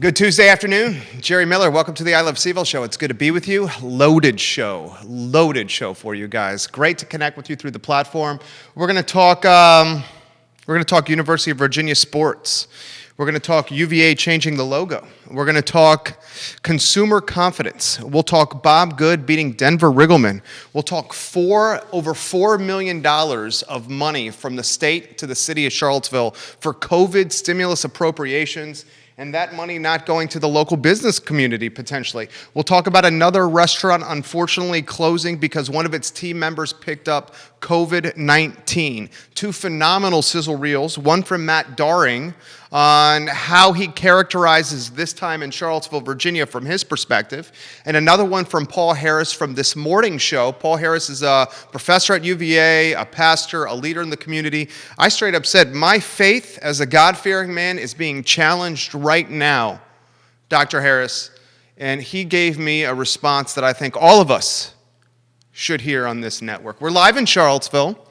Good Tuesday afternoon. Jerry Miller, welcome to the I Love CVille Show. It's good to be with you. Loaded show for you guys. Great to connect with you through the platform. We're going to talk University of Virginia sports. We're going to talk UVA changing the logo. We're going to talk consumer confidence. We'll talk Bob Good beating Denver Riggleman. We'll talk over $4 million of money from the state to the city of Charlottesville for COVID stimulus appropriations, and that money not going to the local business community potentially. We'll talk about another restaurant unfortunately closing because one of its team members picked up COVID-19. Two phenomenal sizzle reels, one from Matt Daring on how he characterizes this time in Charlottesville, Virginia from his perspective, and another one from Paul Harris from this morning show. Paul Harris is a professor at UVA, a pastor, a leader in the community. I straight up said, my faith as a God-fearing man is being challenged right now, Dr. Harris, and he gave me a response that I think all of us should hear on this network. We're live in Charlottesville,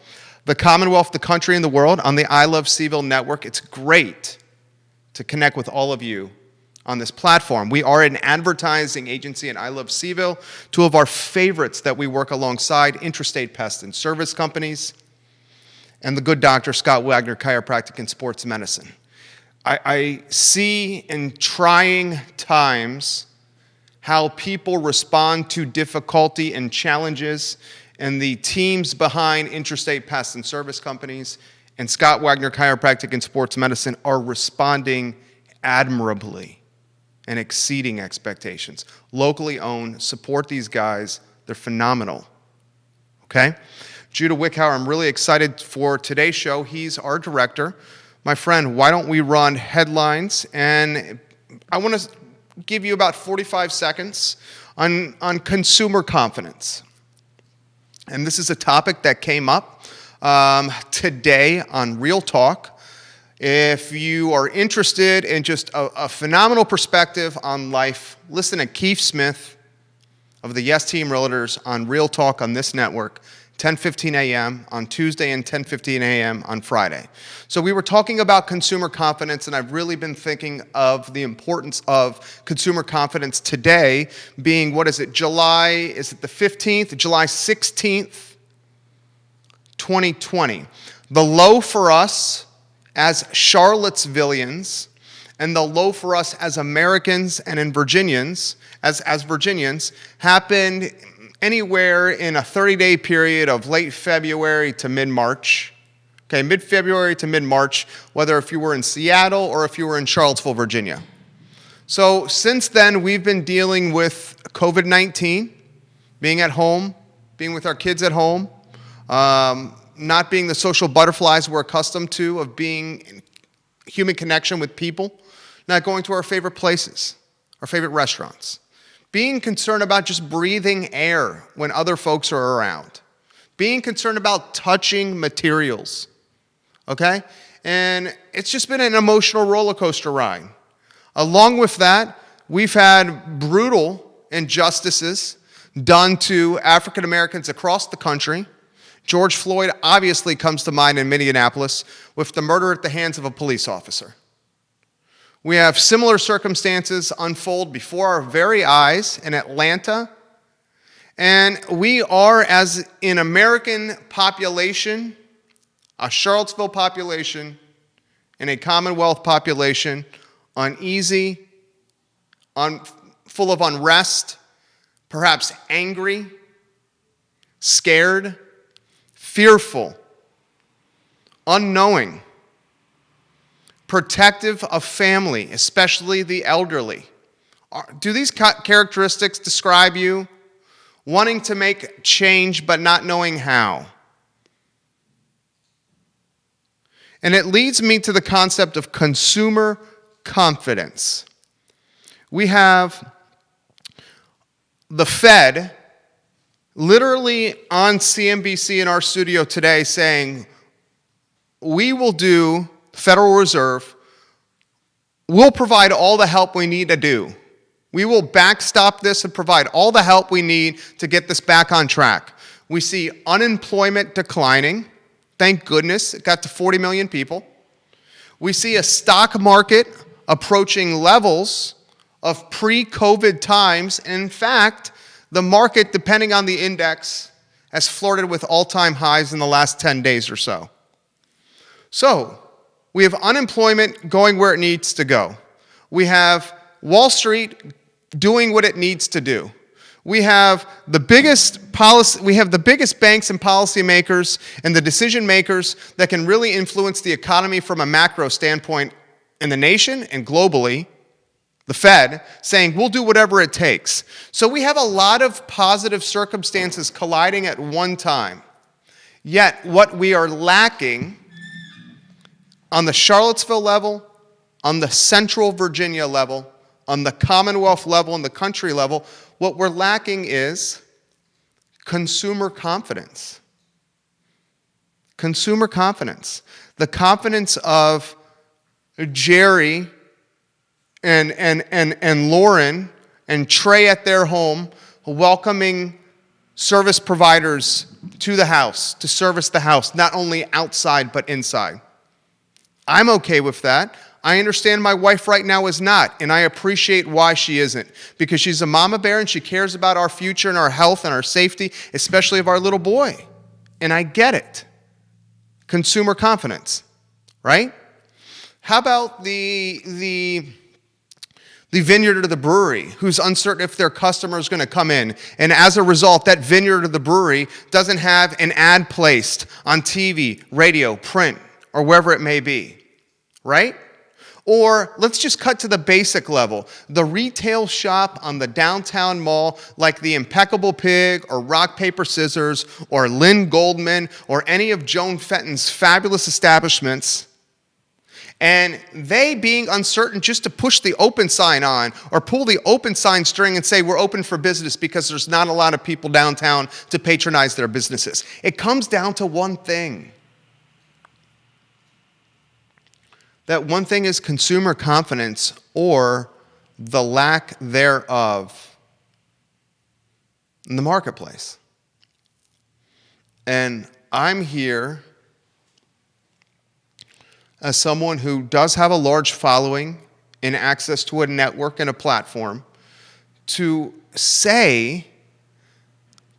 the Commonwealth, the country, and the world on the I Love CVille Network. It's great to connect with all of you on this platform. We are an advertising agency in I Love CVille. Two of our favorites that we work alongside, Interstate Pest and Service Companies, and the good Dr. Scott Wagner, Chiropractic and Sports Medicine. I see in trying times how people respond to difficulty and challenges, and the teams behind Interstate Pest and Service Companies and Scott Wagner Chiropractic and Sports Medicine are responding admirably and exceeding expectations. Locally owned, support these guys. They're phenomenal. Okay? Judah Wickhauer, I'm really excited for today's show. He's our director. My friend, why don't we run headlines? And I want to give you about 45 seconds on consumer confidence. And this is a topic that came up today on Real Talk. If you are interested in just a phenomenal perspective on life, listen to Keith Smith of the Yes Team Realtors on Real Talk on this network, 10:15 a.m. on Tuesday and 10:15 a.m. on Friday. So we were talking about consumer confidence, and I've really been thinking of the importance of consumer confidence today being, July 16th, 2020. The low for us as Charlottesvillians and the low for us as Americans and as Virginians happened anywhere in a 30-day period of late February to mid-March. Okay, mid-February to mid-March, whether if you were in Seattle or if you were in Charlottesville, Virginia. So since then, we've been dealing with COVID-19, being at home, being with our kids at home, not being the social butterflies we're accustomed to, of being in human connection with people, not going to our favorite places, our favorite restaurants, being concerned about just breathing air when other folks are around, being concerned about touching materials, okay? And it's just been an emotional roller coaster ride. Along with that, we've had brutal injustices done to African Americans across the country. George Floyd obviously comes to mind in Minneapolis with the murder at the hands of a police officer. We have similar circumstances unfold before our very eyes in Atlanta. And we are, as an American population, a Charlottesville population, and a Commonwealth population, uneasy, full of unrest, perhaps angry, scared, fearful, unknowing, protective of family, especially the elderly. Do these characteristics describe you? Wanting to make change but not knowing how. And it leads me to the concept of consumer confidence. We have the Fed literally on CNBC in our studio today saying, we will do, Federal Reserve, we'll provide all the help we need to do. We will backstop this and provide all the help we need to get this back on track. We see unemployment declining. Thank goodness it got to 40 million people. We see a stock market approaching levels of pre-COVID times. And in fact, the market, depending on the index, has flirted with all-time highs in the last 10 days or so. So, we have unemployment going where it needs to go. We have Wall Street doing what it needs to do. We have the biggest banks and policymakers and the decision makers that can really influence the economy from a macro standpoint in the nation and globally, the Fed, saying we'll do whatever it takes. So we have a lot of positive circumstances colliding at one time. Yet what we are lacking on the Charlottesville level, on the Central Virginia level, on the Commonwealth level, and the country level, what we're lacking is consumer confidence. Consumer confidence. The confidence of Jerry and Lauren and Trey at their home welcoming service providers to the house, to service the house, not only outside but inside. I'm okay with that. I understand my wife right now is not, and I appreciate why she isn't, because she's a mama bear and she cares about our future and our health and our safety, especially of our little boy. And I get it. Consumer confidence, right? How about the vineyard or the brewery who's uncertain if their customer is going to come in, and as a result, that vineyard or the brewery doesn't have an ad placed on TV, radio, print, or wherever it may be, right? Or let's just cut to the basic level. The retail shop on the downtown mall, like the Impeccable Pig or Rock, Paper, Scissors or Lynn Goldman or any of Joan Fenton's fabulous establishments, and they being uncertain just to push the open sign on or pull the open sign string and say we're open for business because there's not a lot of people downtown to patronize their businesses. It comes down to one thing. That one thing is consumer confidence or the lack thereof in the marketplace. And I'm here as someone who does have a large following and access to a network and a platform to say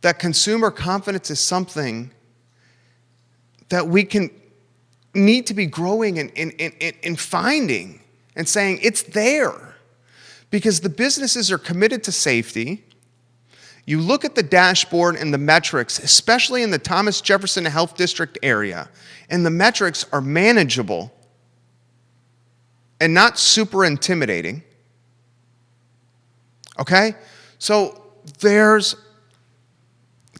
that consumer confidence is something that we need to be growing and finding and saying it's there, because the businesses are committed to safety. You look at the dashboard and the metrics, especially in the Thomas Jefferson Health District area, and the metrics are manageable and not super intimidating. Okay? So there's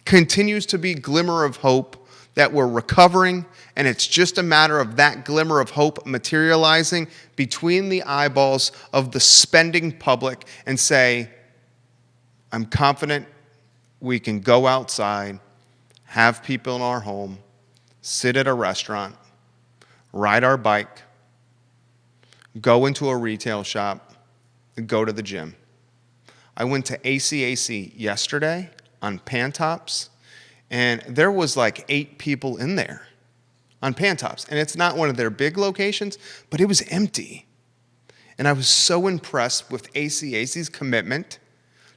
continues to be glimmer of hope that we're recovering, and it's just a matter of that glimmer of hope materializing between the eyeballs of the spending public and say, I'm confident we can go outside, have people in our home, sit at a restaurant, ride our bike, go into a retail shop, and go to the gym. I went to ACAC yesterday on Pantops, and there was like 8 people in there on Pantops. And it's not one of their big locations, but it was empty. And I was so impressed with ACAC's commitment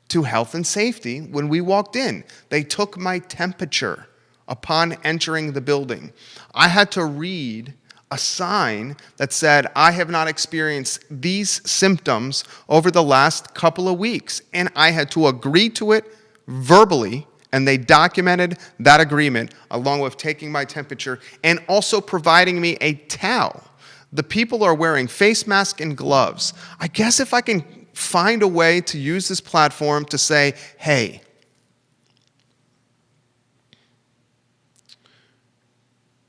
to health and safety when we walked in. They took my temperature upon entering the building. I had to read a sign that said, I have not experienced these symptoms over the last couple of weeks. And I had to agree to it verbally, and they documented that agreement along with taking my temperature and also providing me a towel. The people are wearing face masks and gloves. I guess if I can find a way to use this platform to say, hey,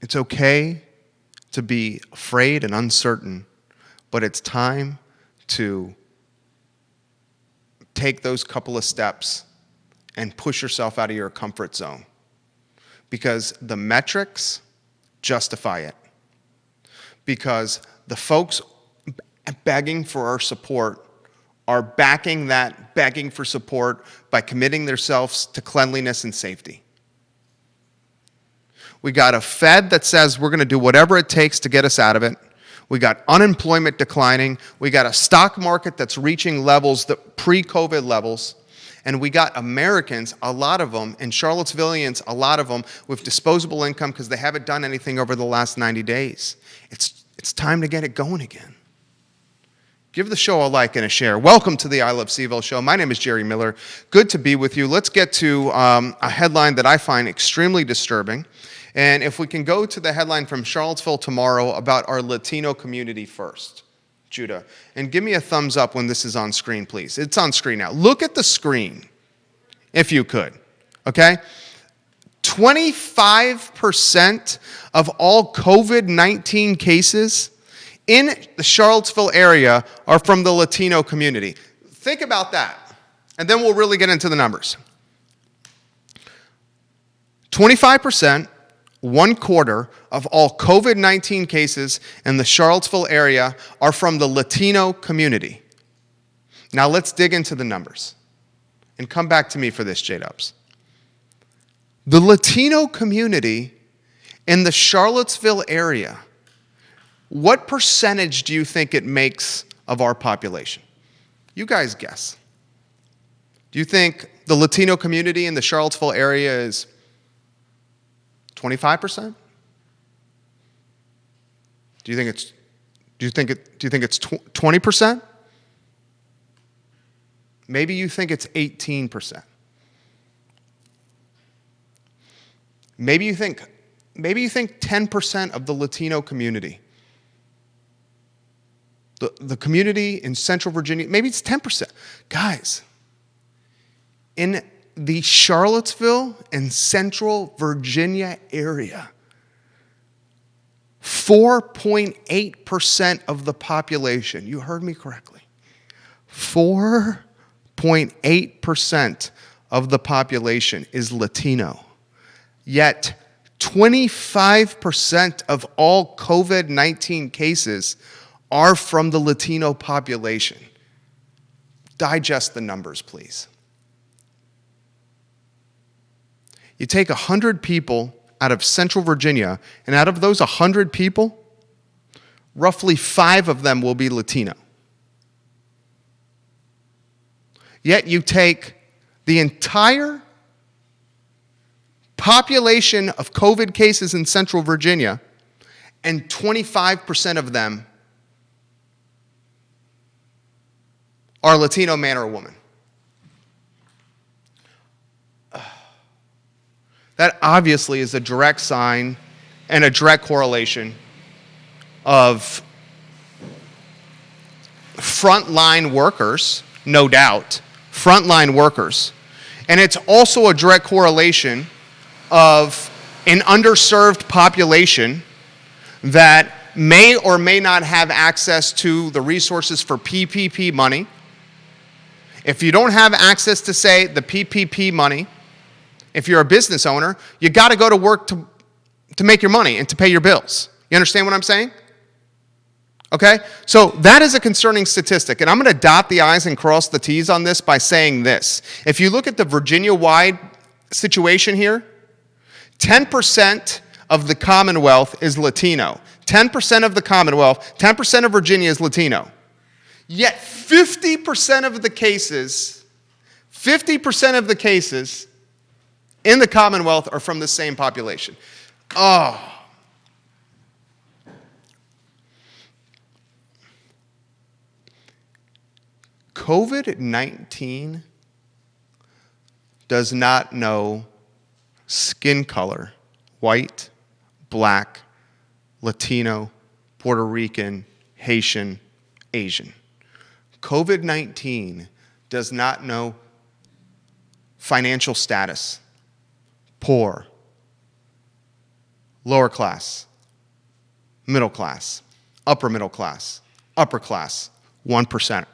it's okay to be afraid and uncertain, but it's time to take those couple of steps and push yourself out of your comfort zone, because the metrics justify it. Because the folks begging for our support are backing that begging for support by committing themselves to cleanliness and safety. We got a Fed that says we're going to do whatever it takes to get us out of it. We got unemployment declining. We got a stock market that's reaching levels, that pre-COVID levels. And we got Americans, a lot of them, and Charlottesvillians, a lot of them, with disposable income because they haven't done anything over the last 90 days. It's time to get it going again. Give the show a like and a share. Welcome to the I Love CVille Show. My name is Jerry Miller. Good to be with you. Let's get to a headline that I find extremely disturbing. And if we can go to the headline from Charlottesville tomorrow about our Latino community first. Judah. And give me a thumbs up when this is on screen, please. It's on screen now. Look at the screen, if you could. Okay? 25% of all COVID-19 cases in the Charlottesville area are from the Latino community. Think about that, and then we'll really get into the numbers. 25%, 1/4 of all COVID-19 cases in the Charlottesville area are from the Latino community. Now let's dig into the numbers, and come back to me for this, J-Dubs. The Latino community in the Charlottesville area, what percentage do you think it makes of our population? You guys guess. Do you think the Latino community in the Charlottesville area is 25%? Do you think it's 20%? Maybe you think it's 18%. Maybe you think 10% of the Latino community. The community in Central Virginia, maybe it's 10%. Guys, in the Charlottesville and Central Virginia area, 4.8% of the population, you heard me correctly, 4.8% of the population is Latino. Yet 25% of all COVID-19 cases are from the Latino population. Digest the numbers, please. You take 100 people out of Central Virginia, and out of those 100 people, roughly 5 of them will be Latino. Yet you take the entire population of COVID cases in Central Virginia, and 25% of them are Latino man or woman. That obviously is a direct sign and a direct correlation of frontline workers, no doubt, frontline workers. And it's also a direct correlation of an underserved population that may or may not have access to the resources for PPP money. If you don't have access to, say, the PPP money, if you're a business owner, you got to go to work to make your money and to pay your bills. You understand what I'm saying? Okay? So that is a concerning statistic. And I'm going to dot the I's and cross the T's on this by saying this. If you look at the Virginia-wide situation here, 10% of the Commonwealth is Latino. 10% of the Commonwealth, 10% of Virginia is Latino. Yet 50% of the cases in the Commonwealth are from the same population. Oh. COVID-19 does not know skin color, white, black, Latino, Puerto Rican, Haitian, Asian. COVID-19 does not know financial status, poor, lower class, middle class, upper middle class, upper class, 1%.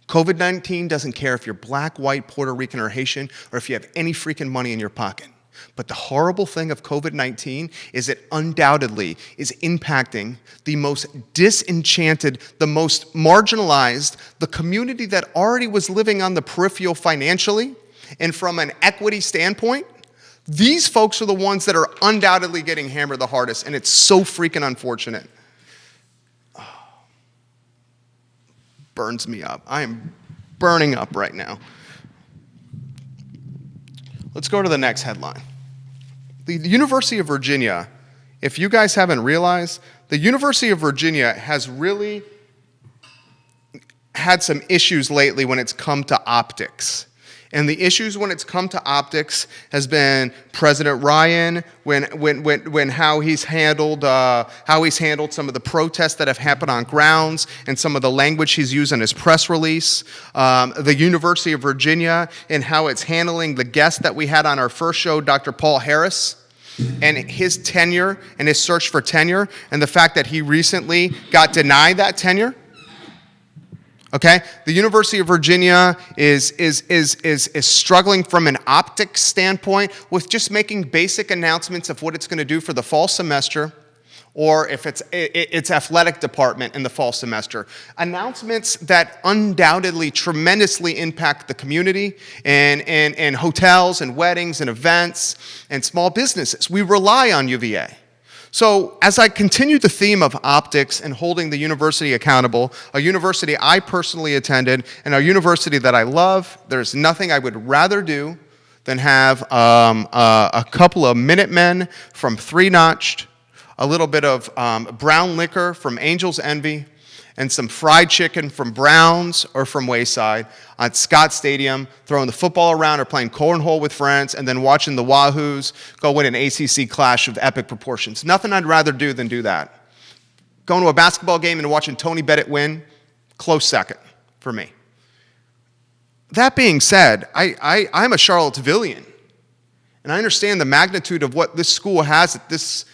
COVID-19 doesn't care if you're black, white, Puerto Rican, or Haitian, or if you have any freaking money in your pocket. But the horrible thing of COVID-19 is it undoubtedly is impacting the most disenchanted, the most marginalized, the community that already was living on the peripheral financially, and from an equity standpoint. These folks are the ones that are undoubtedly getting hammered the hardest, and it's so freaking unfortunate. burns me up. I am burning up right now. Let's go to the next headline. The University of Virginia, if you guys haven't realized, the University of Virginia has really had some issues lately when it's come to optics. And the issues when it's come to optics has been President Ryan, when how he's handled some of the protests that have happened on grounds and some of the language he's used in his press release. The University of Virginia and how it's handling the guest that we had on our first show, Dr. Paul Harris, and his tenure and his search for tenure, and the fact that he recently got denied that tenure. Okay, the University of Virginia is struggling from an optics standpoint with just making basic announcements of what it's going to do for the fall semester, or if its athletic department in the fall semester. Announcements that undoubtedly tremendously impact the community and hotels and weddings and events and small businesses. We rely on UVA. So as I continue the theme of optics and holding the university accountable, a university I personally attended and a university that I love, there's nothing I would rather do than have a couple of Minutemen from Three Notched, a little bit of brown liquor from Angel's Envy, and some fried chicken from Brown's or from Wayside at Scott Stadium, throwing the football around or playing cornhole with friends, and then watching the Wahoos go win an ACC clash of epic proportions. Nothing I'd rather do than do that. Going to a basketball game and watching Tony Bennett win, close second for me. That being said, I'm a Charlottevillian, and I understand the magnitude of what this school has at this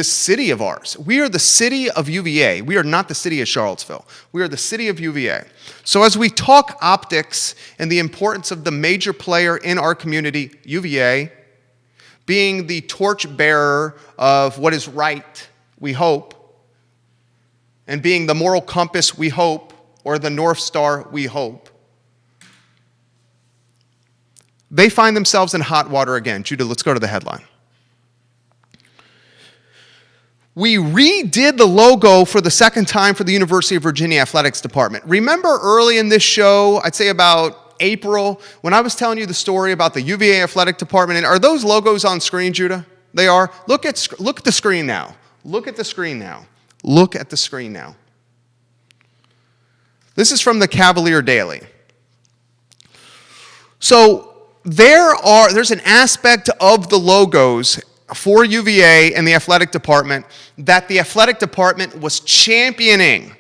city of ours. We are the city of UVA. We are not the city of Charlottesville. We are the city of UVA. So as we talk optics and the importance of the major player in our community, UVA, being the torchbearer of what is right, we hope, and being the moral compass, we hope, or the North Star, we hope, they find themselves in hot water again. Judah, let's go to the headline. We redid the logo for the second time for the University of Virginia Athletics Department. Remember early in this show, I'd say about April, when I was telling you the story about the UVA Athletic Department, and are those logos on screen, Judah? They are? Look at the screen now. Look at the screen now. Look at the screen now. This is from the Cavalier Daily. So there's an aspect of the logos for UVA and the athletic department that the athletic department was championing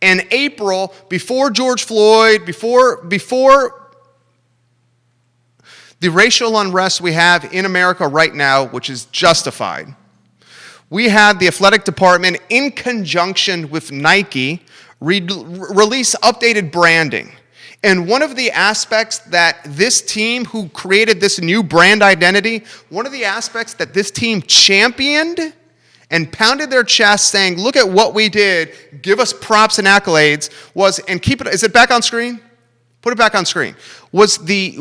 in April before George Floyd, before the racial unrest we have in America right now, which is justified. We had the athletic department in conjunction with Nike release updated branding. And one of the aspects that this team who created this new brand identity, one of the aspects that this team championed and pounded their chest saying, look at what we did, give us props and accolades, was, and keep it, is it back on screen? Put it back on screen. Was the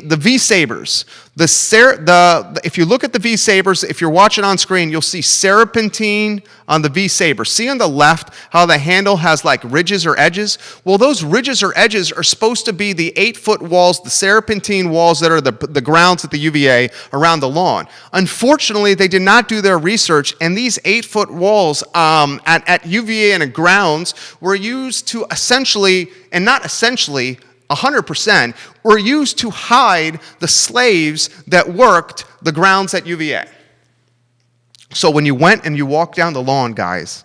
V-Sabers. If you look at the V-Sabers, if you're watching on screen, you'll see serpentine on the V-Saber. See on the left how the handle has like ridges or edges? Well, those ridges or edges are supposed to be the 8-foot walls, the serpentine walls that are the grounds at the UVA around the lawn. Unfortunately, they did not do their research, and these 8-foot walls at UVA and grounds were used to essentially, and not essentially, 100%, were used to hide the slaves that worked the grounds at UVA. So when you went and you walked down the lawn, guys,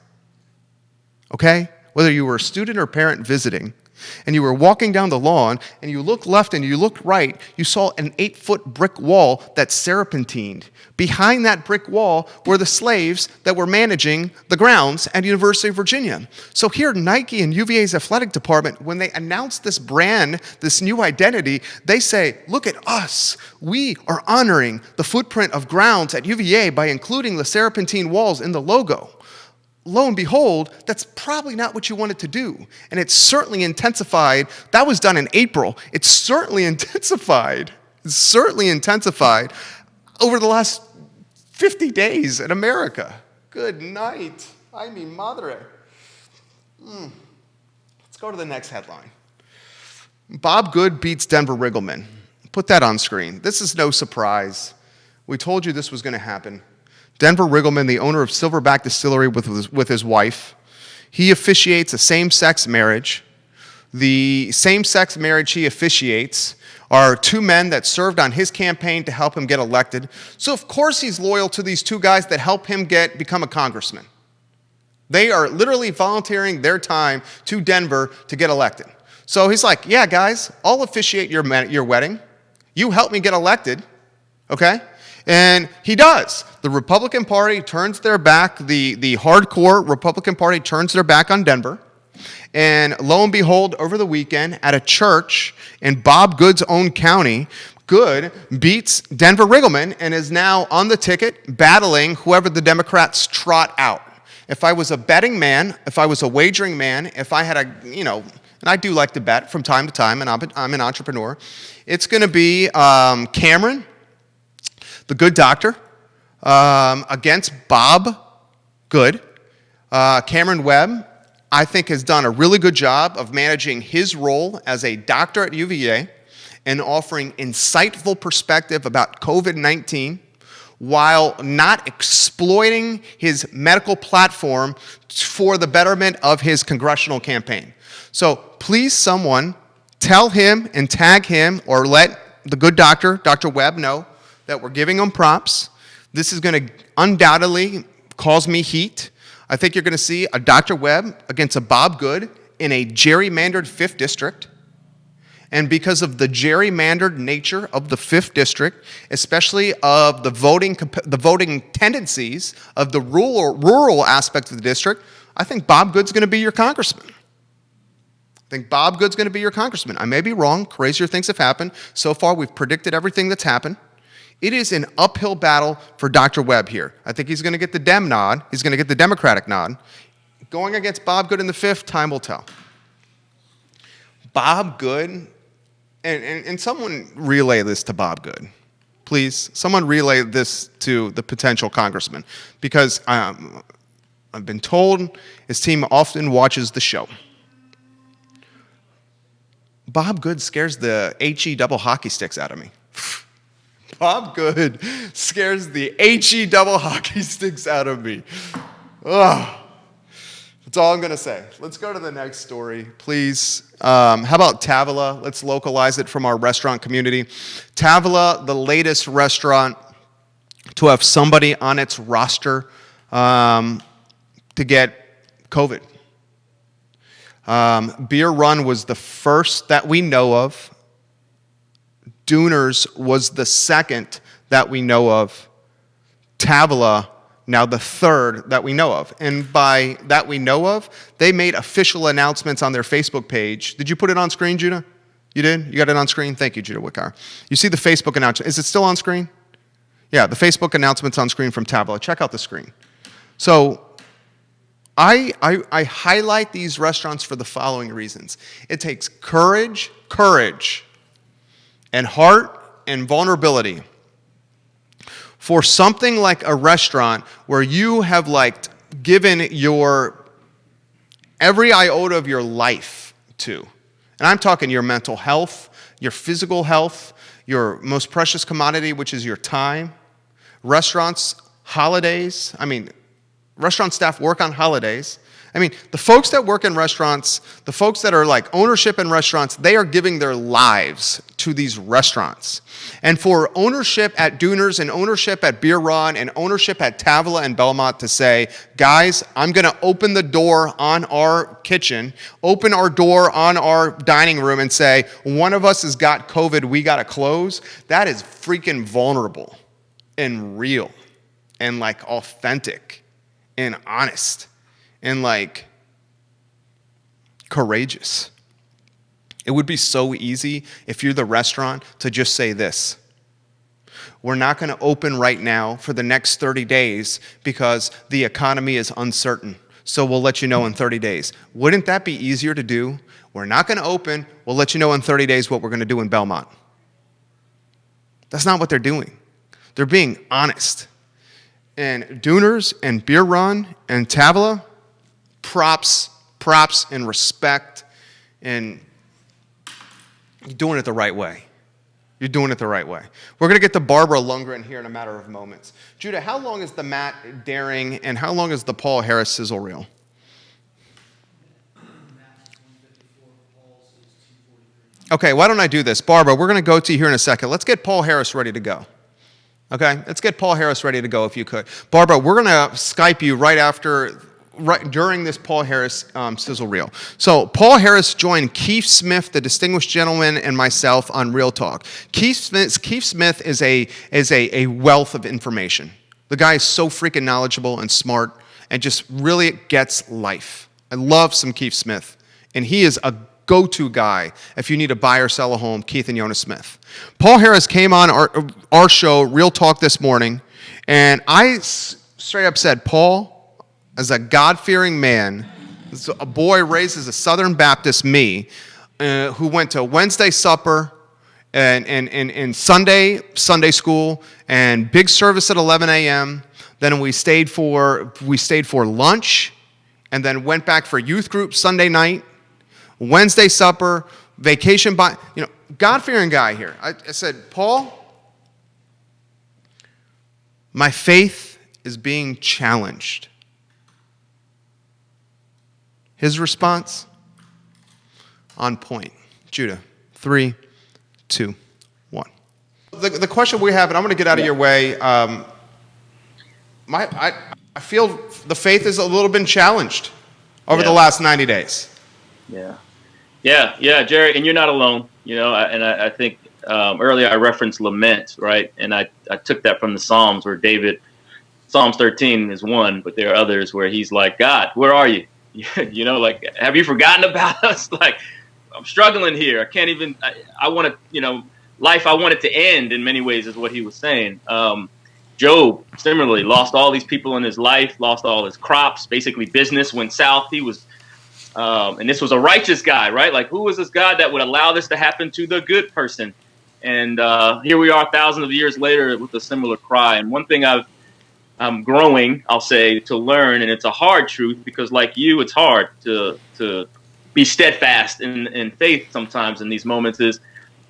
okay, whether you were a student or parent visiting, and you were walking down the lawn, and you looked left and you looked right, you saw an 8-foot brick wall that serpentined. Behind that brick wall were the slaves that were managing the grounds at University of Virginia. So here, Nike and UVA's athletic department, when they announced this brand, this new identity, they say, look at us. We are honoring the footprint of grounds at UVA by including the serpentine walls in the logo. Lo and behold, that's probably not what you wanted to do. And it's certainly intensified. That was done in April. It's certainly intensified. It's certainly intensified over the last 50 days in America. Good night. Ay, mi madre. Let's Let's go to the next headline. Bob Good beats Denver Riggleman. Put that on screen. This is no surprise. We told you this was going to happen. Denver Riggleman, the owner of Silverback Distillery with his wife, he officiates a same-sex marriage. The same-sex marriage he officiates are two men that served on his campaign to help him get elected. So of course he's loyal to these two guys that help him become a congressman. They are literally volunteering their time to Denver to get elected. So he's like, yeah, guys, I'll officiate your wedding. You help me get elected, okay? And he does. The Republican Party turns their back, the hardcore Republican Party turns their back on Denver. And lo and behold, over the weekend at a church in Bob Good's own county, Good beats Denver Riggleman and is now on the ticket battling whoever the Democrats trot out. If I was a betting man, if I was a wagering man, if I had and I do like to bet from time to time, and I'm an entrepreneur, it's going to be Cameron, the good doctor, against Bob Good. Cameron Webb, I think, has done a really good job of managing his role as a doctor at UVA and offering insightful perspective about COVID-19 while not exploiting his medical platform for the betterment of his congressional campaign. So please, someone, tell him and tag him or let the good doctor, Dr. Webb, know that we're giving him props. This is going to undoubtedly cause me heat. I think you're going to see a Dr. Webb against a Bob Good in a gerrymandered 5th district. And because of the gerrymandered nature of the 5th district, especially of the voting tendencies of the rural aspect of the district, I think Bob Good's going to be your congressman. I may be wrong. Crazier things have happened. So far, we've predicted everything that's happened. It is an uphill battle for Dr. Webb here. I think he's going to get the Dem nod. He's going to get the Democratic nod. Going against Bob Good in the 5th, time will tell. Bob Good, and someone relay this to Bob Good. Please, someone relay this to the potential congressman, because I've been told his team often watches the show. Bob Good scares the HE double hockey sticks out of me. Bob Good scares the HE double hockey sticks out of me. Ugh. That's all I'm going to say. Let's go to the next story, please. How about Tavola? Let's localize it from our restaurant community. Tavola, the latest restaurant to have somebody on its roster to get COVID. Beer Run was the first that we know of. Dooners was the second that we know of. Tavola, now the third that we know of. And by that we know of, they made official announcements on their Facebook page. Did you put it on screen, Judah? You did? You got it on screen? Thank you, Judah Wickar. You see the Facebook announcement. Is it still on screen? Yeah, the Facebook announcement's on screen from Tavola. Check out the screen. So I highlight these restaurants for the following reasons. It takes courage, and heart and vulnerability for something like a restaurant where you have given your every iota of your life to. And I'm talking your mental health, your physical health, your most precious commodity, which is your time. Restaurants, holidays. Restaurant staff work on holidays. The folks that work in restaurants, the folks that are ownership in restaurants, they are giving their lives to these restaurants. And for ownership at Dooners and ownership at Beer Run and ownership at Tavola and Belmont to say, guys, I'm going to open the door on our kitchen, open our door on our dining room and say, one of us has got COVID, we got to close, that is freaking vulnerable and real and authentic and honest. And courageous. It would be so easy if you're the restaurant to just say this. We're not going to open right now for the next 30 days because the economy is uncertain. So we'll let you know in 30 days. Wouldn't that be easier to do? We're not going to open. We'll let you know in 30 days what we're going to do in Belmont. That's not what they're doing. They're being honest. And Dooners and Beer Run and Tavola, props and respect and you're doing it the right way. You're doing it the right way. We're going to get to Barbara Lundgren here in a matter of moments. Judah, how long is the Matt Daring and how long is the Paul Harris sizzle reel? Okay, why don't I do this? Barbara, we're going to go to you here in a second. Let's get Paul Harris ready to go. Okay, let's get Paul Harris ready to go if you could. Barbara, we're going to Skype you right during this Paul Harris sizzle reel. So Paul Harris joined Keith Smith, the distinguished gentleman, and myself on Real Talk. Keith Smith is a wealth of information. The guy is so freaking knowledgeable and smart and just really gets life. I love some Keith Smith, and he is a go-to guy if you need to buy or sell a home, Keith and Jonas Smith. Paul Harris came on our show, Real Talk, this morning, and I straight up said, Paul, as a God-fearing man, a boy raised as a Southern Baptist, who went to Wednesday supper and Sunday school and big service at 11 a.m., then we stayed for lunch, and then went back for youth group Sunday night, Wednesday supper, vacation, God-fearing guy here. I said, Paul, my faith is being challenged. His response, on point. Judah, 3, 2, 1. The question we have, and I'm going to get out of your way. I feel the faith has a little been challenged over the last 90 days. Yeah, Jerry, and you're not alone. I think earlier I referenced lament, right? And I took that from the Psalms where David, Psalms 13 is one, but there are others where he's like, God, where are you? Have you forgotten about us? Like, I'm struggling here. I can't even, I want to, life, I want it to end in many ways is what he was saying. Job, similarly, lost all these people in his life, lost all his crops, basically business went south. He was, and this was a righteous guy, right? Like, who was this God that would allow this to happen to the good person? And here we are thousands of years later with a similar cry. And one thing I'm growing, I'll say, to learn, and it's a hard truth because like you, it's hard to be steadfast in faith sometimes in these moments is,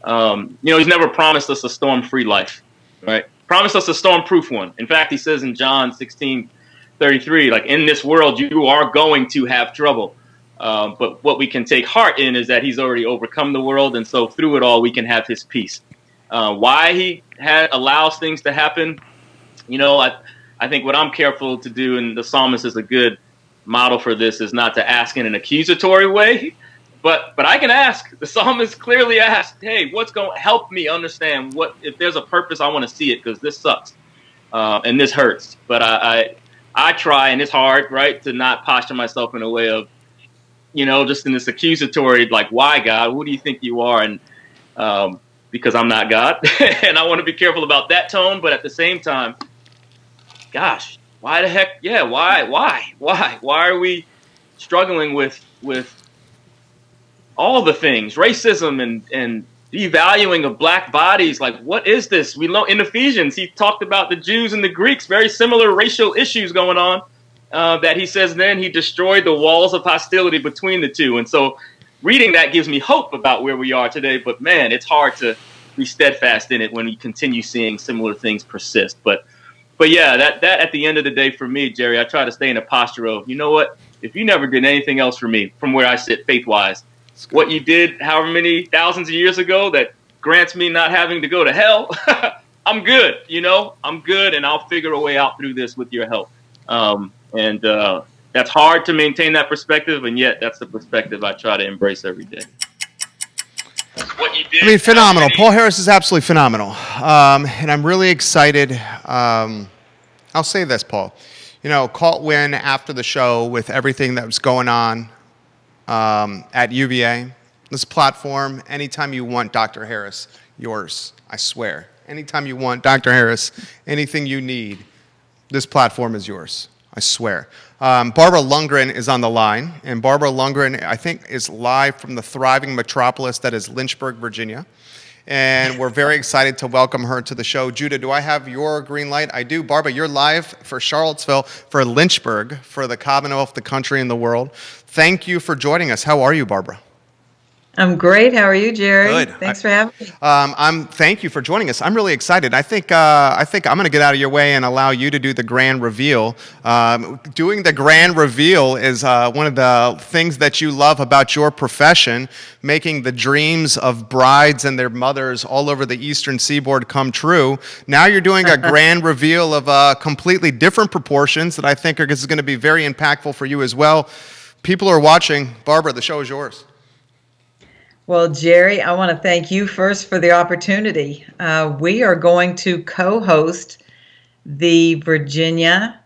he's never promised us a storm-free life, right? Promised us a storm-proof one. In fact, he says in John 16:33, like, in this world, you are going to have trouble. But what we can take heart in is that he's already overcome the world. And so through it all, we can have his peace. Why he allows things to happen, I think what I'm careful to do, and the psalmist is a good model for this, is not to ask in an accusatory way, but I can ask. The psalmist clearly asked, hey, what's going to help me understand if there's a purpose, I want to see it because this sucks and this hurts. But I try, and it's hard, right, to not posture myself in a way of, just in this accusatory, like, why, God? Who do you think you are? And because I'm not God. And I want to be careful about that tone. But at the same time, gosh, why the heck? Yeah, why? Why are we struggling with all the things, racism and devaluing of black bodies? Like, what is this? We know in Ephesians, he talked about the Jews and the Greeks, very similar racial issues going on. That he says then he destroyed the walls of hostility between the two. And so reading that gives me hope about where we are today. But man, it's hard to be steadfast in it when we continue seeing similar things persist. But yeah, that at the end of the day for me, Jerry, I try to stay in a posture of, you know what, if you never did anything else for me from where I sit faith-wise, what you did however many thousands of years ago that grants me not having to go to hell, I'm good, I'm good, and I'll figure a way out through this with your help. And that's hard to maintain that perspective, and yet that's the perspective I try to embrace every day. What you did, phenomenal. Paul Harris is absolutely phenomenal. And I'm really excited. I'll say this, Paul. Caught wind after the show with everything that was going on at UVA. This platform, anytime you want Dr. Harris, yours, I swear. Anytime you want Dr. Harris, anything you need, this platform is yours. I swear. Barbara Lundgren is on the line, and Barbara Lundgren, I think, is live from the thriving metropolis that is Lynchburg, Virginia. And we're very excited to welcome her to the show. Judah, do I have your green light? I do. Barbara, you're live for Charlottesville, for Lynchburg, for the Commonwealth, the country, and the world. Thank you for joining us. How are you, Barbara? I'm great. How are you, Jerry? Good. Thanks for having me. Thank you for joining us. I'm really excited. I think I'm going to get out of your way and allow you to do the grand reveal. Doing the grand reveal is one of the things that you love about your profession, making the dreams of brides and their mothers all over the Eastern Seaboard come true. Now you're doing a grand reveal of completely different proportions that I think is going to be very impactful for you as well. People are watching. Barbara, the show is yours. Well, Jerry, I want to thank you first for the opportunity. We are going to co-host the Virginia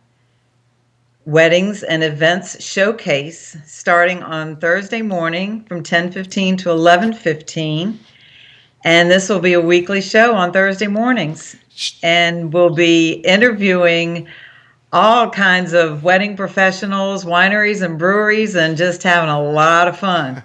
Weddings and Events Showcase starting on Thursday morning from 10:15 to 11:15. And this will be a weekly show on Thursday mornings. And we'll be interviewing all kinds of wedding professionals, wineries and breweries, and just having a lot of fun.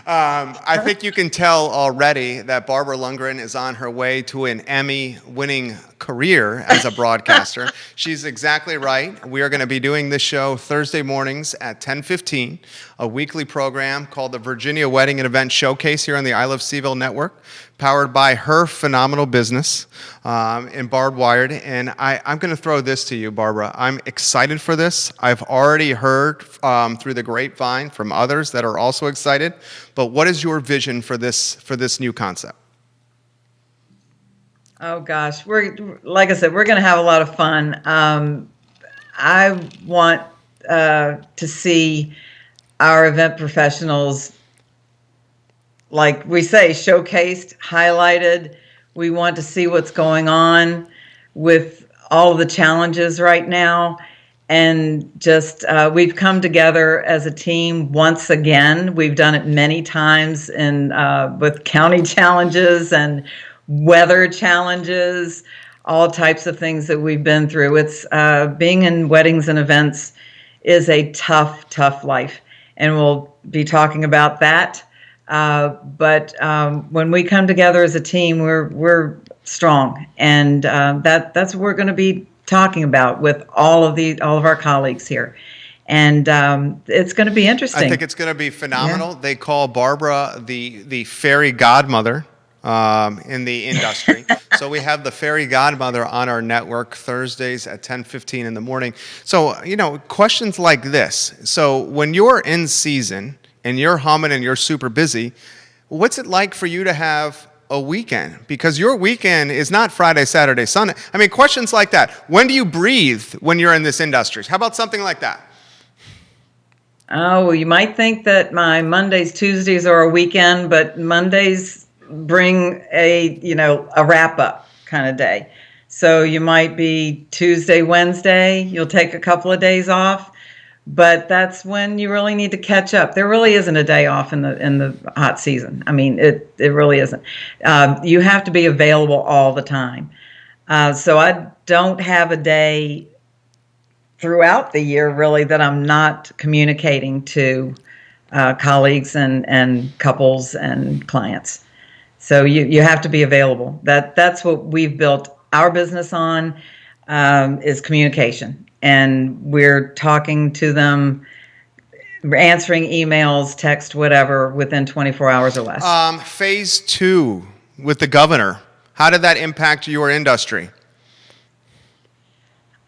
I think you can tell already that Barbara Lundgren is on her way to an Emmy-winning career as a broadcaster. She's exactly right. We are going to be doing this show Thursday mornings at 10:15, a weekly program called the Virginia Wedding and Event Showcase here on the I Love CVille Network, powered by her phenomenal business in Barb Wired. And I'm going to throw this to you, Barbara. I'm excited for this. I've already heard through the grapevine from others that are also excited. But what is your vision for this new concept? Oh gosh, like I said, we're going to have a lot of fun. I want to see our event professionals, like we say, showcased, highlighted. We want to see what's going on with all of the challenges right now. And just we've come together as a team once again. We've done it many times with county challenges and weather challenges, all types of things that we've been through. It's being in weddings and events is a tough life. And we'll be talking about that. But when we come together as a team, we're strong, and that's what we're going to be talking about with all of our colleagues here, and it's going to be interesting. I think it's going to be phenomenal. Yeah. They call Barbara the fairy godmother in the industry. So we have the fairy godmother on our network Thursdays at 10:15 in the morning. So questions like this. So when you're in season and you're humming and you're super busy, what's it like for you to have a weekend? Because your weekend is not Friday, Saturday, Sunday. I mean, questions like that. When do you breathe when you're in this industry? How about something like that? Oh, well, you might think that my Mondays, Tuesdays are a weekend, but Mondays bring a wrap up kind of day. So you might be Tuesday, Wednesday, you'll take a couple of days off. But that's when you really need to catch up. There really isn't a day off in the hot season. I mean, it really isn't. You have to be available all the time. So I don't have a day throughout the year really that I'm not communicating to colleagues and couples and clients. So you have to be available. That's what we've built our business on, is communication. And we're talking to them, answering emails, text, whatever, within 24 hours or less. Phase 2 with the governor, how did that impact your industry?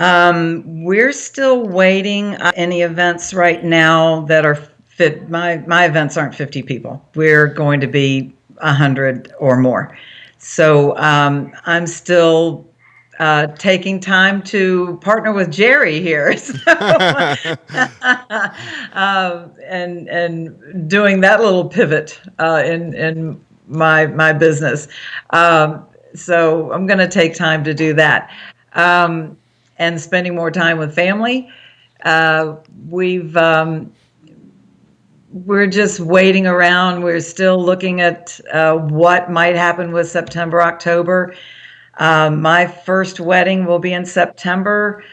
We're still waiting on any events right now that are fit. My events aren't 50 people. We're going to be 100 or more. So I'm still taking time to partner with Jerry here, and doing that little pivot in my business. So I'm going to take time to do that, and spending more time with family. We're just waiting around. We're still looking at what might happen with September, October. My first wedding will be in September.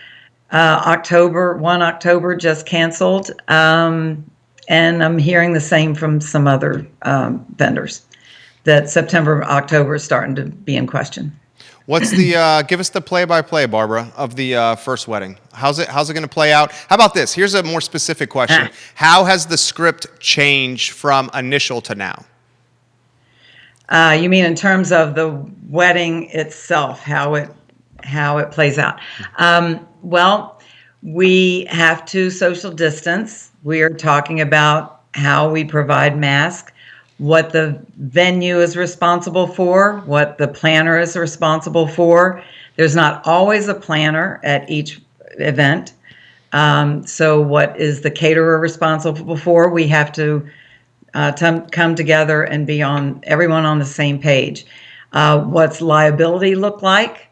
October just canceled. And I'm hearing the same from some other vendors, that September, October is starting to be in question. What's the, give us the play-by-play, Barbara, of the first wedding. How's it going to play out? How about this? Here's a more specific question. How has the script changed from initial to now? You mean in terms of the wedding itself, how it plays out? Well, we have to social distance. We are talking about how we provide masks, what the venue is responsible for, what the planner is responsible for. There's not always a planner at each event. So what is the caterer responsible for? We have to come together and be everyone on the same page. What's liability look like?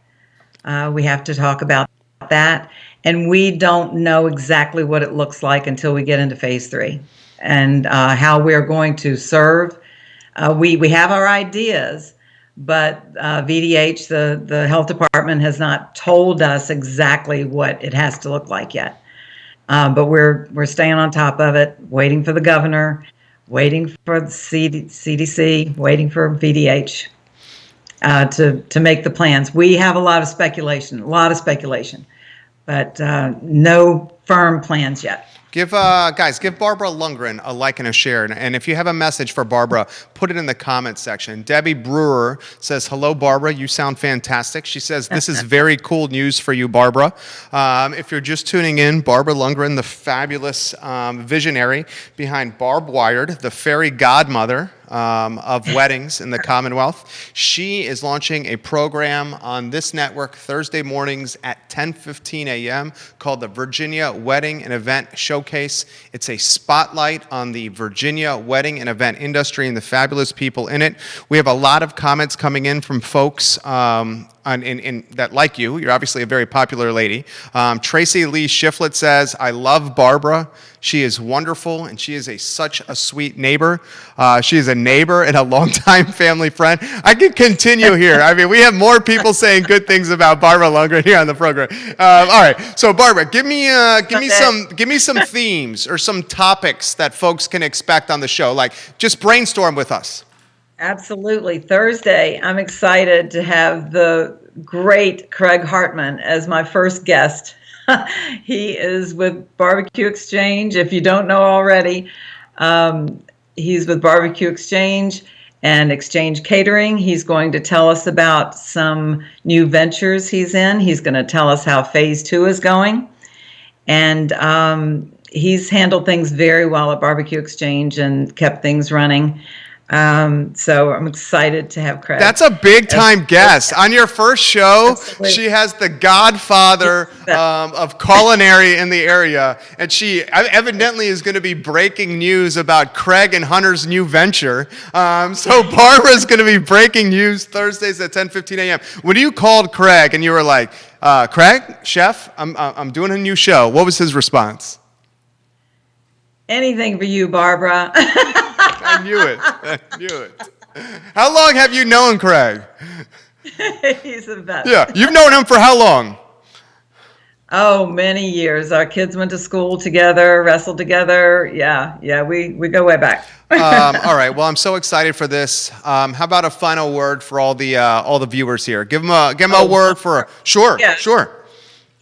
We have to talk about that. And we don't know exactly what it looks like until we get into phase 3 and how we're going to serve. We have our ideas, but VDH, the health department, has not told us exactly what it has to look like yet. But we're staying on top of it, waiting for the governor, waiting for the CDC, waiting for VDH to make the plans. We have a lot of speculation, but no firm plans yet. Give Barbara Lundgren a like and a share. And if you have a message for Barbara, put it in the comments section. Debbie Brewer says, hello, Barbara. You sound fantastic. She says, this is very cool news for you, Barbara. If you're just tuning in, Barbara Lundgren, the fabulous visionary behind Barb Wired, the fairy godmother of weddings in the Commonwealth. She is launching a program on this network Thursday mornings at 10:15 a.m. called the Virginia Wedding and Event Showcase. It's a spotlight on the Virginia wedding and event industry and the fabulous people in it. We have a lot of comments coming in from folks that like you. You're obviously a very popular lady. Tracy Lee Shiflett says, I love Barbara. She is wonderful, and she is such a sweet neighbor. She is a neighbor and a longtime family friend. I could continue here. I mean, we have more people saying good things about Barbara Lundgren here on the program. All right, so Barbara, give me some themes or some topics that folks can expect on the show. Like, just brainstorm with us. Absolutely. Thursday, I'm excited to have the great Craig Hartman as my first guest. He is with Barbecue Exchange. If you don't know already, he's with Barbecue Exchange and Exchange Catering. He's going to tell us about some new ventures he's in. He's going to tell us how phase 2 is going. And he's handled things very well at Barbecue Exchange and kept things running. So I'm excited to have Craig. That's a big time guest. On your first show, absolutely. She has the godfather of culinary in the area, and she evidently is going to be breaking news about Craig and Hunter's new venture. So Barbara's going to be breaking news Thursdays at 10:15 a.m. When you called Craig and you were like, Craig, chef, I'm doing a new show, what was his response? Anything for you, Barbara. I knew it. How long have you known Craig? He's the best. Yeah, you've known him for how long? Oh, many years. Our kids went to school together, wrestled together. Yeah, we go way back. All right. Well, I'm so excited for this. How about a final word for all the viewers here? Give them a word for sure.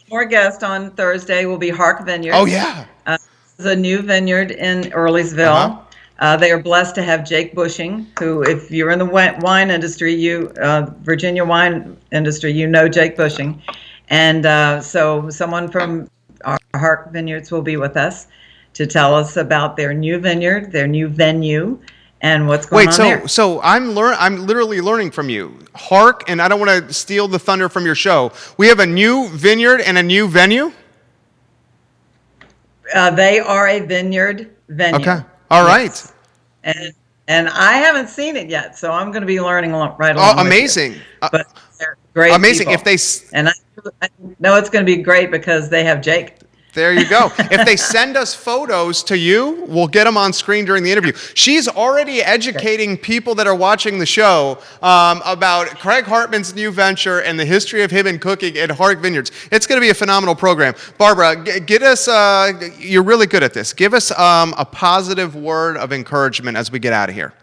More guest on Thursday will be Hark Vineyard. Oh yeah. This is a new vineyard in Earlysville. Uh-huh. They are blessed to have Jake Bushing, who, if you're in the wine industry, Virginia wine industry, you know Jake Bushing. And so someone from our Hark Vineyards will be with us to tell us about their new vineyard, their new venue, and what's going on there. So I'm literally learning from you. Hark, and I don't want to steal the thunder from your show. We have a new vineyard and a new venue? They are a vineyard venue. Okay. All right. And I haven't seen it yet, so I'm going to be learning right along. Oh, amazing! With you. But they're great. Amazing. People. I know it's going to be great because they have Jake. There you go. If they send us photos to you, we'll get them on screen during the interview. She's already educating people that are watching the show about Craig Hartman's new venture and the history of him and cooking at Hark Vineyards. It's going to be a phenomenal program. Barbara, get us, you're really good at this. Give us a positive word of encouragement as we get out of here.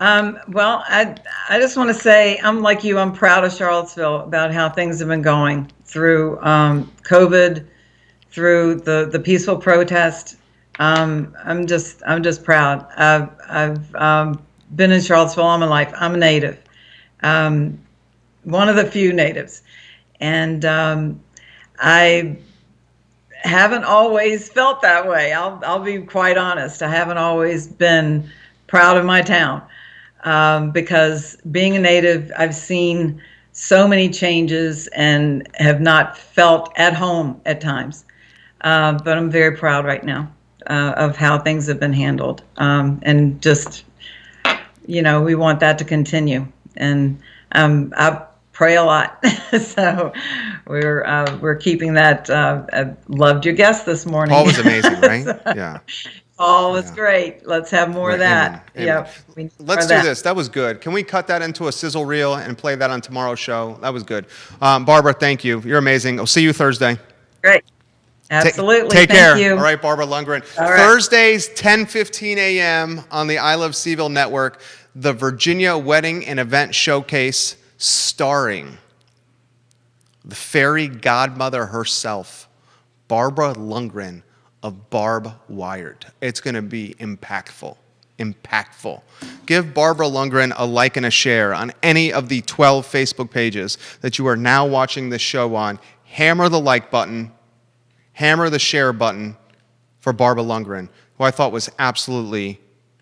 Well, I just want to say, I'm like you, I'm proud of Charlottesville about how things have been going through COVID, through the peaceful protest. I'm just proud. I've been in Charlottesville all my life. I'm a native, one of the few natives, and I haven't always felt that way. I'll be quite honest. I haven't always been proud of my town, because being a native, I've seen so many changes and have not felt at home at times. But I'm very proud right now of how things have been handled, and just, we want that to continue. And I pray a lot, so we're keeping that. I loved your guest this morning. Paul was amazing, right? Yeah. Paul was great. Let's have more of that. Amen. Yep. Let's do this. That was good. Can we cut that into a sizzle reel and play that on tomorrow's show? That was good. Barbara, thank you. You're amazing. I'll see you Thursday. Great. Absolutely. Take Thank care. you. All right, Barbara Lundgren. All right. Thursdays, 10:15 a.m. on the I Love CVille Network, the Virginia Wedding and Event Showcase, starring the fairy godmother herself, Barbara Lundgren of Barb Wired. It's going to be impactful. Give Barbara Lundgren a like and a share on any of the 12 Facebook pages that you are now watching this show on. Hammer the like button. Hammer the share button for Barbara Lundgren, who I thought was absolutely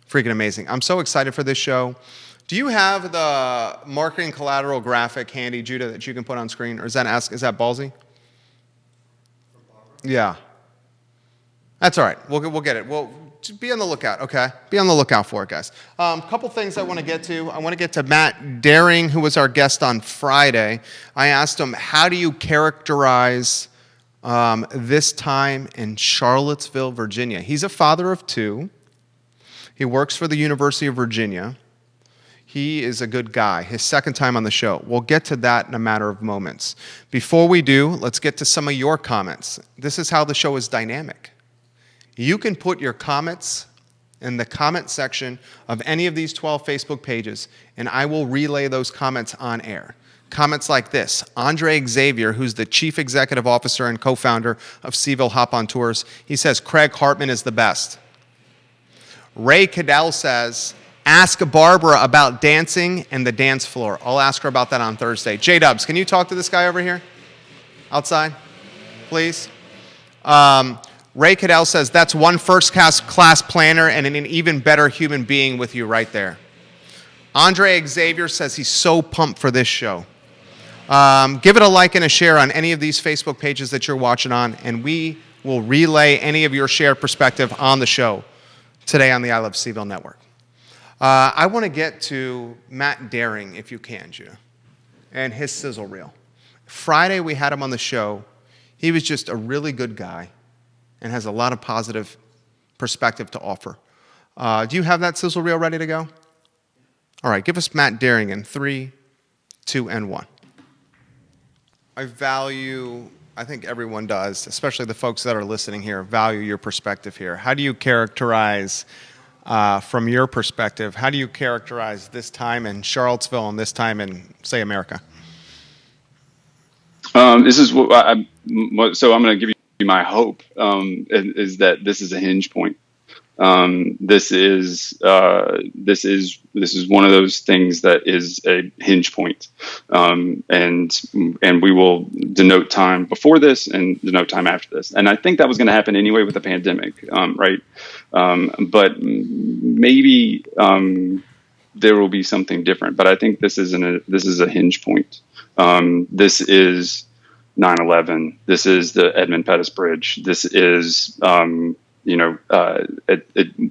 freaking amazing. I'm so excited for this show. Do you have the marketing collateral graphic handy, Judah, that you can put on screen? Or is that ballsy? Yeah. That's all right. We'll get it. We'll just be on the lookout, okay? Be on the lookout for it, guys. Couple things I want to get to. I want to get to Matt Daring, who was our guest on Friday. I asked him, how do you characterize this time in Charlottesville, Virginia? He's a father of two. He works for the University of Virginia. He is a good guy. His second time on the show. We'll get to that in a matter of moments. Before we do, let's get to some of your comments. This is how the show is dynamic. You can put your comments in the comment section of any of these 12 Facebook pages, and I will relay those comments on air. Comments like this. Andre Xavier, who's the Chief Executive Officer and co-founder of CVille Hop On Tours, he says, Craig Hartman is the best. Ray Cadell says, ask Barbara about dancing and the dance floor. I'll ask her about that on Thursday. J-Dubs, can you talk to this guy over here? Outside, please. Ray Cadell says, that's one first-class planner and an even better human being with you right there. Andre Xavier says he's so pumped for this show. Give it a like and a share on any of these Facebook pages that you're watching on, and we will relay any of your shared perspective on the show today on the I Love CVille Network. I want to get to Matt Daring, if you can, Judah, and his sizzle reel. Friday, we had him on the show. He was just a really good guy and has a lot of positive perspective to offer. Do you have that sizzle reel ready to go? All right, give us Matt Daring in 3, 2, and 1. I think everyone does, especially the folks that are listening here, value your perspective here. How do you characterize, from your perspective, how do you characterize this time in Charlottesville and this time in, say, America? This is what so I'm going to give you my hope, is that this is a hinge point. This is one of those things that is a hinge point. And we will denote time before this and denote time after this. And I think that was going to happen anyway with the pandemic, right? But maybe there will be something different. But I think this is a hinge point. This is 9/11. This is the Edmund Pettus Bridge. This is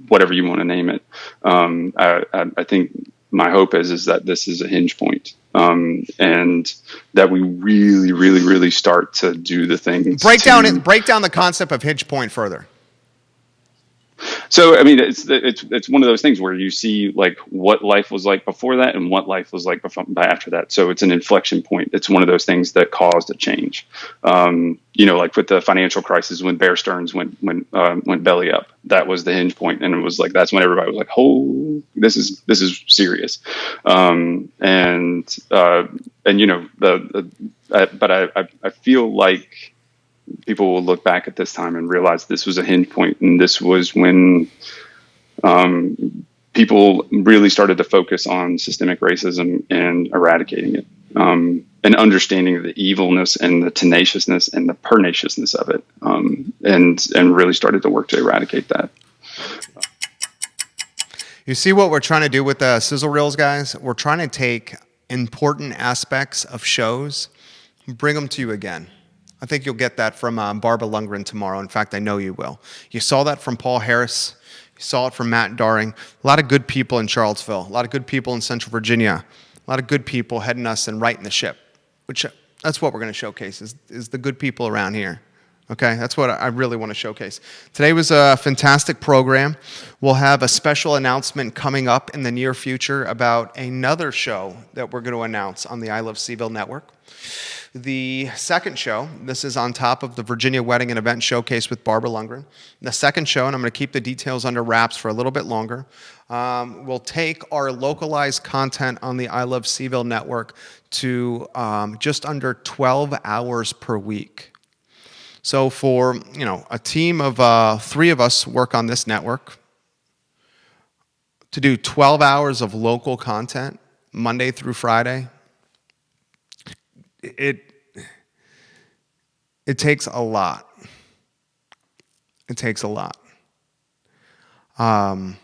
whatever you want to name it. I think my hope is that this is a hinge point, and that we really, really, really start to do the things. Break down the concept of hinge point further. So, I mean, it's one of those things where you see like what life was like before that and what life was like after that. So it's an inflection point. It's one of those things that caused a change. Like with the financial crisis when Bear Stearns went belly up, that was the hinge point, and it was like that's when everybody was like, "Oh, this is serious." But I feel like people will look back at this time and realize this was a hinge point, and this was when people really started to focus on systemic racism and eradicating it, and understanding the evilness and the tenaciousness and the perniciousness of it, and really started to work to eradicate that. You see what we're trying to do with the sizzle reels, guys? We're trying to take important aspects of shows, bring them to you again. I think you'll get that from Barb Lundgren tomorrow. In fact, I know you will. You saw that from Paul Harris. You saw it from Matt Daring. A lot of good people in Charlottesville. A lot of good people in Central Virginia. A lot of good people heading us and righting the ship, which that's what we're going to showcase is the good people around here. Okay, that's what I really want to showcase. Today was a fantastic program. We'll have a special announcement coming up in the near future about another show that we're going to announce on the I Love CVille Network. The second show, this is on top of the Virginia Wedding and Event Showcase with Barb Lundgren. The second show, and I'm going to keep the details under wraps for a little bit longer, we'll take our localized content on the I Love CVille Network to just under 12 hours per week. So for, a team of 3 of us work on this network to do 12 hours of local content Monday through Friday, it takes a lot. It takes a lot. But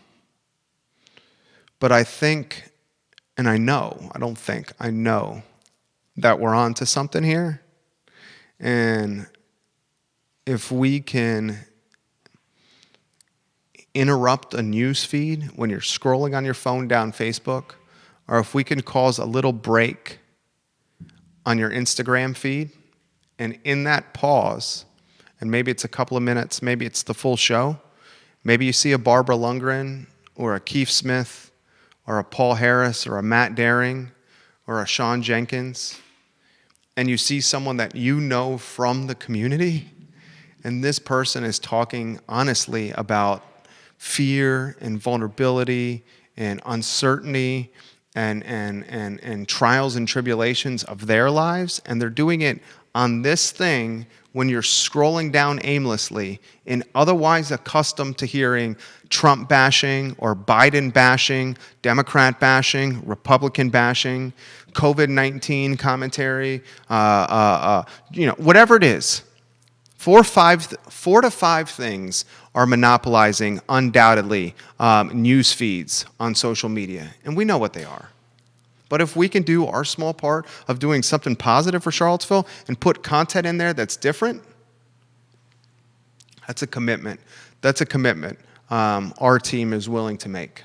I think, and I know, I don't think, I know that we're on to something here. And if we can interrupt a news feed when you're scrolling on your phone down Facebook, or if we can cause a little break on your Instagram feed, and in that pause, and maybe it's a couple of minutes, maybe it's the full show, maybe you see a Barbara Lundgren or a Keith Smith or a Paul Harris or a Matt Daring or a Sean Jenkins, and you see someone that you know from the community, and this person is talking honestly about fear and vulnerability and uncertainty and trials and tribulations of their lives, and they're doing it on this thing when you're scrolling down aimlessly and otherwise accustomed to hearing Trump bashing or Biden bashing, Democrat bashing, Republican bashing, COVID-19 commentary, whatever it is. 4 to 5 things are monopolizing, undoubtedly, news feeds on social media. And we know what they are. But if we can do our small part of doing something positive for Charlottesville and put content in there that's different, that's a commitment. That's a commitment our team is willing to make.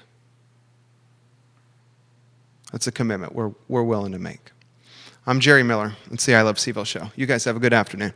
That's a commitment we're willing to make. I'm Jerry Miller. It's the I Love CVille Show. You guys have a good afternoon.